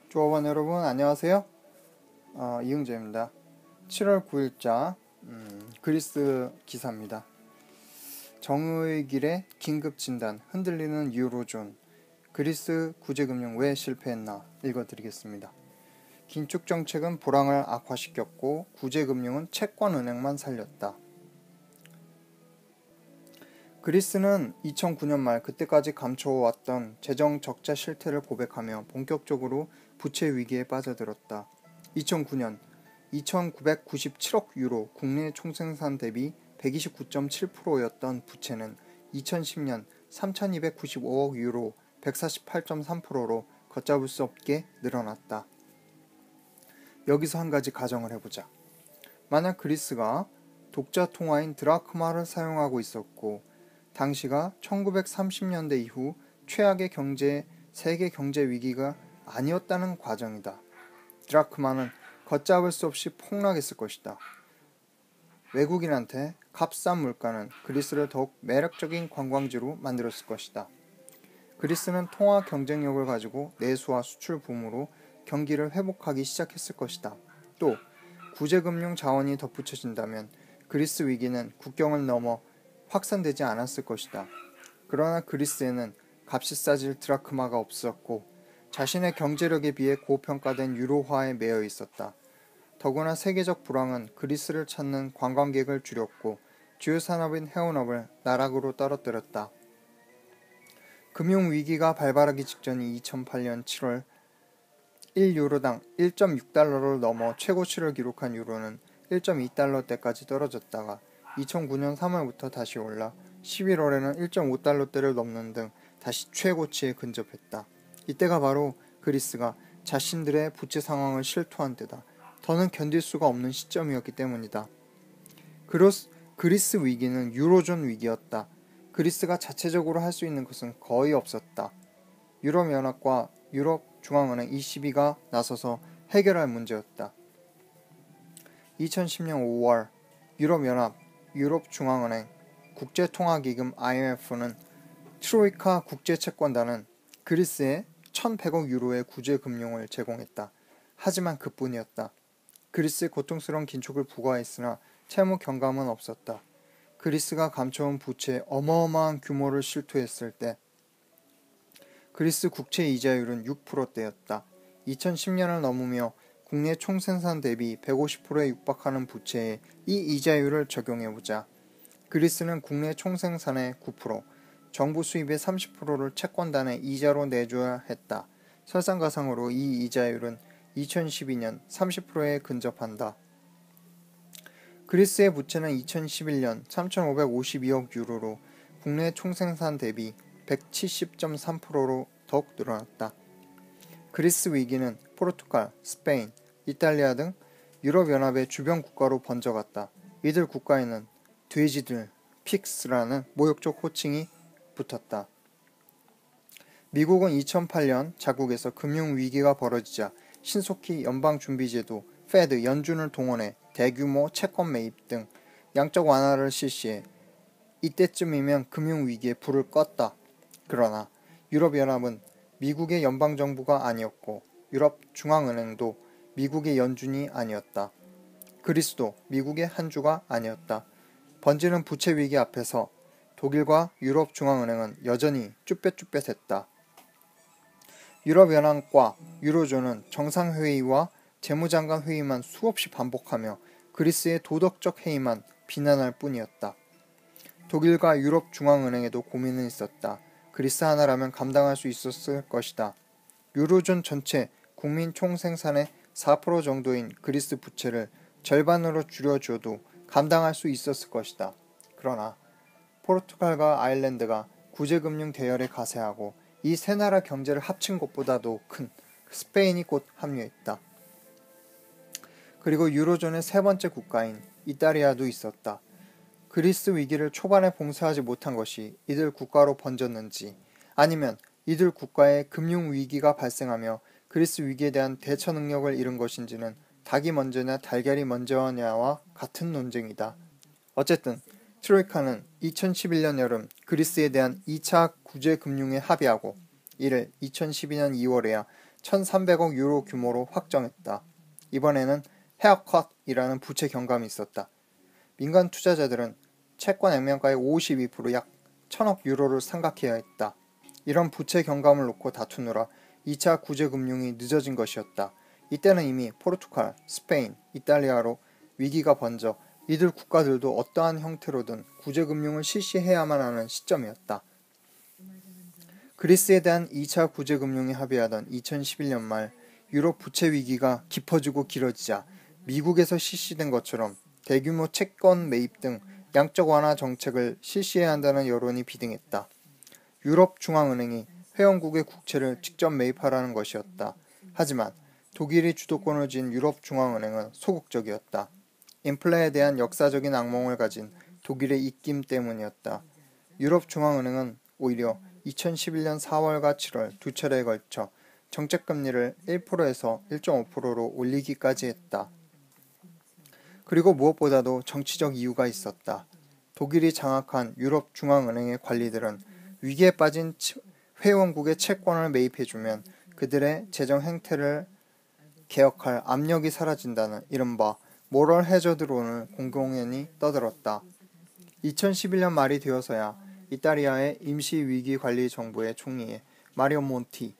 조합원 여러분 안녕하세요. 이응재입니다. 7월 9일자 그리스 기사입니다. 정의의 길에 긴급진단 흔들리는 유로존 그리스 구제금융 왜 실패했나 읽어드리겠습니다. 긴축 정책은 불황을 악화시켰고 구제금융은 채권은행만 살렸다. 그리스는 2009년 말 그때까지 감춰왔던 재정 적자 실태를 고백하며 본격적으로 부채 위기에 빠져들었다. 2009년 2,997억 유로 국내 총생산 대비 129.7%였던 부채는 2010년 3,295억 유로 148.3%로 걷잡을 수 없게 늘어났다. 여기서 한 가지 가정을 해보자. 만약 그리스가 독자 통화인 드라크마를 사용하고 있었고 당시가 1930년대 이후 최악의 세계 경제 위기가 아니었다는 과정이다. 드라크마는 걷잡을 수 없이 폭락했을 것이다. 외국인한테 값싼 물가는 그리스를 더욱 매력적인 관광지로 만들었을 것이다. 그리스는 통화 경쟁력을 가지고 내수와 수출 붐으로 경기를 회복하기 시작했을 것이다. 또 구제금융 자원이 덧붙여진다면 그리스 위기는 국경을 넘어 확산되지 않았을 것이다. 그러나 그리스에는 값이 싸질 드라크마가 없었고 자신의 경제력에 비해 고평가된 유로화에 매여 있었다. 더구나 세계적 불황은 그리스를 찾는 관광객을 줄였고 주요 산업인 해운업을 나락으로 떨어뜨렸다. 금융위기가 발발하기 직전인 2008년 7월 1유로당 1.6달러를 넘어 최고치를 기록한 유로는 1.2달러대까지 떨어졌다가 2009년 3월부터 다시 올라 11월에는 1.5달러대를 넘는 등 다시 최고치에 근접했다. 이때가 바로 그리스가 자신들의 부채 상황을 실토한 때다. 더는 견딜 수가 없는 시점이었기 때문이다. 그리스 위기는 유로존 위기였다. 그리스가 자체적으로 할 수 있는 것은 거의 없었다. 유럽연합과 유럽중앙은행 ECB가 나서서 해결할 문제였다. 2010년 5월 유럽연합, 유럽중앙은행, 국제통화기금 IMF는 트로이카 국제채권단은 그리스에 1,100억 유로의 구제금융을 제공했다. 하지만 그뿐이었다. 그리스의 고통스러운 긴축을 부과했으나 채무 경감은 없었다. 그리스가 감춰온 부채의 어마어마한 규모를 실토했을 때 그리스 국채 이자율은 6%대였다. 2010년을 넘으며 국내 총생산 대비 150%에 육박하는 부채에 이 이자율을 적용해보자. 그리스는 국내 총생산의 9%, 정부 수입의 30%를 채권단에 이자로 내줘야 했다. 설상가상으로 이 이자율은 2012년 30%에 근접한다. 그리스의 부채는 2011년 3,552억 유로로 국내 총생산 대비 170.3%로 더욱 늘어났다. 그리스 위기는 포르투갈, 스페인, 이탈리아 등 유럽연합의 주변 국가로 번져갔다. 이들 국가에는 돼지들, 픽스라는 모욕적 호칭이 붙었다. 미국은 2008년 자국에서 금융위기가 벌어지자 신속히 연방준비제도 페드 연준을 동원해 대규모 채권 매입 등 양적 완화를 실시해 이때쯤이면 금융위기에 불을 껐다. 그러나 유럽연합은 미국의 연방정부가 아니었고 유럽중앙은행도 미국의 연준이 아니었다. 그리스도 미국의 한 주가 아니었다. 번지는 부채 위기 앞에서 독일과 유럽중앙은행은 여전히 쭈뼛쭈뼛했다. 유럽연합과 유로존은 정상회의와 재무장관 회의만 수없이 반복하며 그리스의 도덕적 해이만 비난할 뿐이었다. 독일과 유럽중앙은행에도 고민은 있었다. 그리스 하나라면 감당할 수 있었을 것이다. 유로존 전체 국민 총생산의 4% 정도인 그리스 부채를 절반으로 줄여줘도 감당할 수 있었을 것이다. 그러나 포르투갈과 아일랜드가 구제금융 대열에 가세하고 이 세 나라 경제를 합친 것보다도 큰 스페인이 곧 합류했다. 그리고 유로존의 세 번째 국가인 이탈리아도 있었다. 그리스 위기를 초반에 봉쇄하지 못한 것이 이들 국가로 번졌는지 아니면 이들 국가의 금융 위기가 발생하며 그리스 위기에 대한 대처 능력을 잃은 것인지는 닭이 먼저냐 달걀이 먼저냐와 같은 논쟁이다. 어쨌든 트로이카는 2011년 여름 그리스에 대한 2차 구제금융에 합의하고 이를 2012년 2월에야 1300억 유로 규모로 확정했다. 이번에는 헤어컷이라는 부채 경감이 있었다. 민간 투자자들은 채권 액면가의 52% 약 1000억 유로를 상각해야 했다. 이런 부채 경감을 놓고 다투느라 2차 구제금융이 늦어진 것이었다. 이때는 이미 포르투갈, 스페인, 이탈리아로 위기가 번져 이들 국가들도 어떠한 형태로든 구제금융을 실시해야만 하는 시점이었다. 그리스에 대한 2차 구제금융이 합의하던 2011년 말 유럽 부채 위기가 깊어지고 길어지자 미국에서 실시된 것처럼 대규모 채권 매입 등 양적 완화 정책을 실시해야 한다는 여론이 비등했다. 유럽 중앙은행이 회원국의 국채를 직접 매입하라는 것이었다. 하지만 독일이 주도권을 쥔 유럽 중앙은행은 소극적이었다. 인플레에 대한 역사적인 악몽을 가진 독일의 입김 때문이었다. 유럽 중앙은행은 오히려 2011년 4월과 7월 두 차례에 걸쳐 정책금리를 1%에서 1.5%로 올리기까지 했다. 그리고 무엇보다도 정치적 이유가 있었다. 독일이 장악한 유럽 중앙은행의 관리들은 위기에 빠진 회원국의 채권을 매입해주면 그들의 재정 행태를 개혁할 압력이 사라진다는 이른바 모럴 해저드론을 공공연히 떠들었다. 2011년 말이 되어서야 이탈리아의 임시위기관리정부의 총리에 마리오 몬티,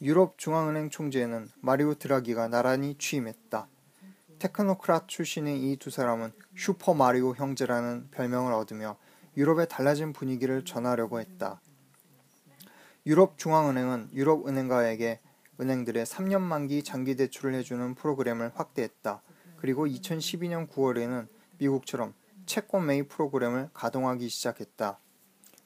유럽 중앙은행 총재는 마리오 드라기가 나란히 취임했다. 테크노크랏 출신의 이 두 사람은 슈퍼 마리오 형제라는 별명을 얻으며 유럽의 달라진 분위기를 전하려고 했다. 유럽 중앙은행은 유럽 은행가에게 은행들의 3년 만기 장기 대출을 해주는 프로그램을 확대했다. 그리고 2012년 9월에는 미국처럼 채권 매입 프로그램을 가동하기 시작했다.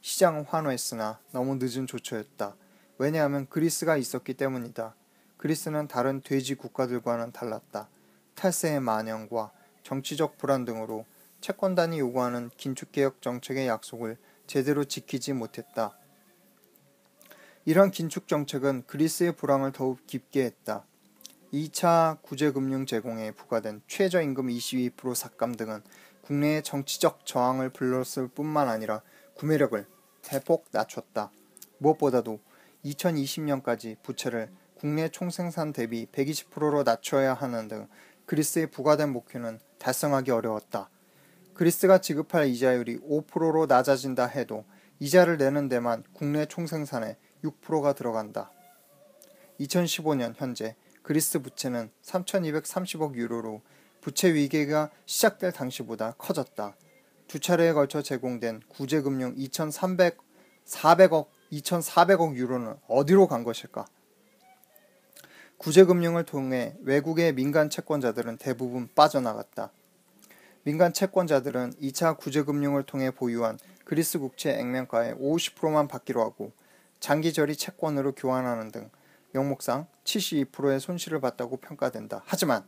시장은 환호했으나 너무 늦은 조처였다. 왜냐하면 그리스가 있었기 때문이다. 그리스는 다른 돼지 국가들과는 달랐다. 탈세의 만연과 정치적 불안 등으로 채권단이 요구하는 긴축개혁 정책의 약속을 제대로 지키지 못했다. 이런 긴축 정책은 그리스의 불황을 더욱 깊게 했다. 2차 구제금융 제공에 부과된 최저임금 22% 삭감 등은 국내의 정치적 저항을 불렀을 뿐만 아니라 구매력을 대폭 낮췄다. 무엇보다도 2020년까지 부채를 국내 총생산 대비 120%로 낮춰야 하는 등 그리스의 부과된 목표는 달성하기 어려웠다. 그리스가 지급할 이자율이 5%로 낮아진다 해도 이자를 내는 데만 국내 총생산의 6%가 들어간다. 2015년 현재 그리스 부채는 3,230억 유로로 부채 위기가 시작될 당시보다 커졌다. 두 차례에 걸쳐 제공된 구제금융 2,400억 유로는 어디로 간 것일까? 구제금융을 통해 외국의 민간 채권자들은 대부분 빠져나갔다. 민간 채권자들은 2차 구제금융을 통해 보유한 그리스 국채 액면가의 50%만 받기로 하고 장기저리 채권으로 교환하는 등 명목상 72%의 손실을 봤다고 평가된다. 하지만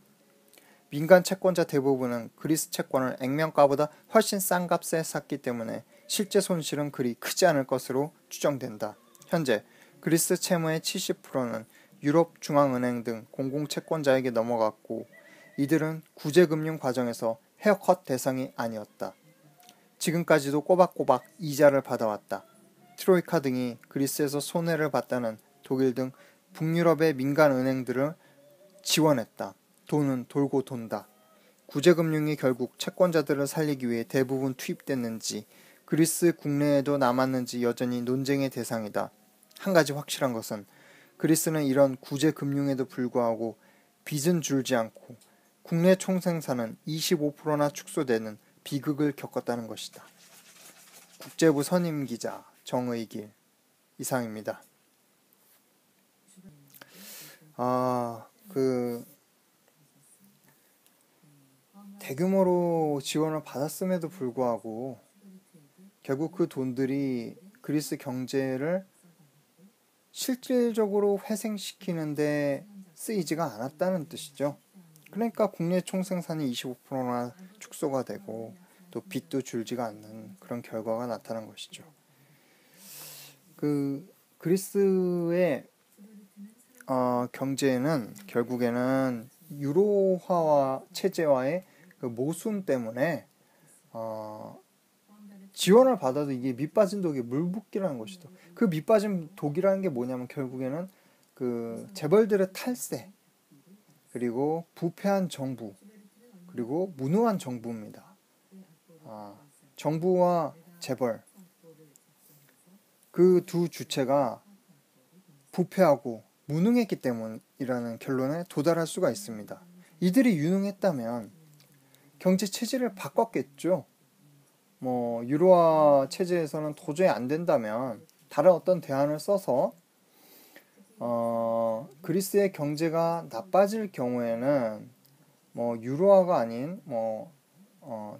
민간 채권자 대부분은 그리스 채권을 액면가보다 훨씬 싼 값에 샀기 때문에 실제 손실은 그리 크지 않을 것으로 추정된다. 현재 그리스 채무의 70%는 유럽 중앙은행 등 공공채권자에게 넘어갔고 이들은 구제금융 과정에서 헤어컷 대상이 아니었다. 지금까지도 꼬박꼬박 이자를 받아왔다. 트로이카 등이 그리스에서 손해를 봤다는 독일 등 북유럽의 민간 은행들을 지원했다. 돈은 돌고 돈다. 구제금융이 결국 채권자들을 살리기 위해 대부분 투입됐는지 그리스 국내에도 남았는지 여전히 논쟁의 대상이다. 한 가지 확실한 것은 그리스는 이런 구제금융에도 불구하고 빚은 줄지 않고 국내 총생산은 25%나 축소되는 비극을 겪었다는 것이다. 국제부 선임기자 정의길 이상입니다. 대규모로 지원을 받았음에도 불구하고 결국 그 돈들이 그리스 경제를 실질적으로 회생시키는데 쓰이지가 않았다는 뜻이죠. 그러니까 국내 총생산이 25%나 축소가 되고 또 빚도 줄지가 않는 그런 결과가 나타난 것이죠. 그리스의 경제는 결국에는 유로화와 체제와의 그 모순 때문에 지원을 받아도 이게 밑빠진 독이 물붓기라는 것이죠. 그 밑빠진 독이라는 게 뭐냐면 결국에는 그 재벌들의 탈세, 그리고 부패한 정부, 그리고 무능한 정부입니다. 정부와 재벌, 그 두 주체가 부패하고 무능했기 때문이라는 결론에 도달할 수가 있습니다. 이들이 유능했다면 경제 체제를 바꿨겠죠. 유로화 체제에서는 도저히 안 된다면 다른 어떤 대안을 써서 그리스의 경제가 나빠질 경우에는 유로화가 아닌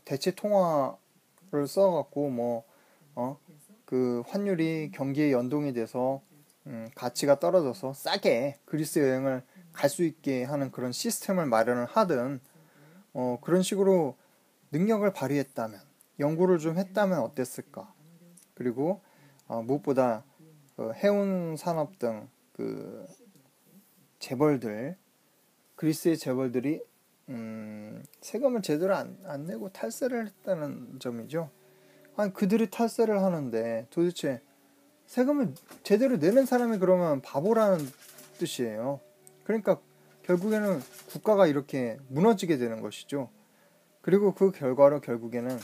대체 통화를 써갖고 그 환율이 경기에 연동이 돼서 가치가 떨어져서 싸게 그리스 여행을 갈 수 있게 하는 그런 시스템을 마련을 하든 그런 식으로 능력을 발휘했다면, 연구를 좀 했다면 어땠을까. 그리고 무엇보다 그 해운 산업 등 그 재벌들, 그리스의 재벌들이 세금을 제대로 안 내고 탈세를 했다는 점이죠. 아니, 그들이 탈세를 하는데 도대체 세금을 제대로 내는 사람이 그러면 바보라는 뜻이에요. 그러니까 결국에는 국가가 이렇게 무너지게 되는 것이죠. 그리고 그 결과로 결국에는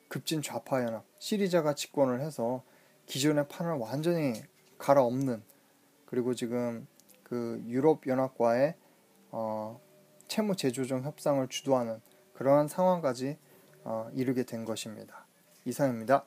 급진 좌파 연합 시리자가 집권을 해서 기존의 판을 완전히 갈아엎는, 그리고 지금 그 유럽 연합과의 채무 재조정 협상을 주도하는 그러한 상황까지 이르게 된 것입니다. 이상입니다.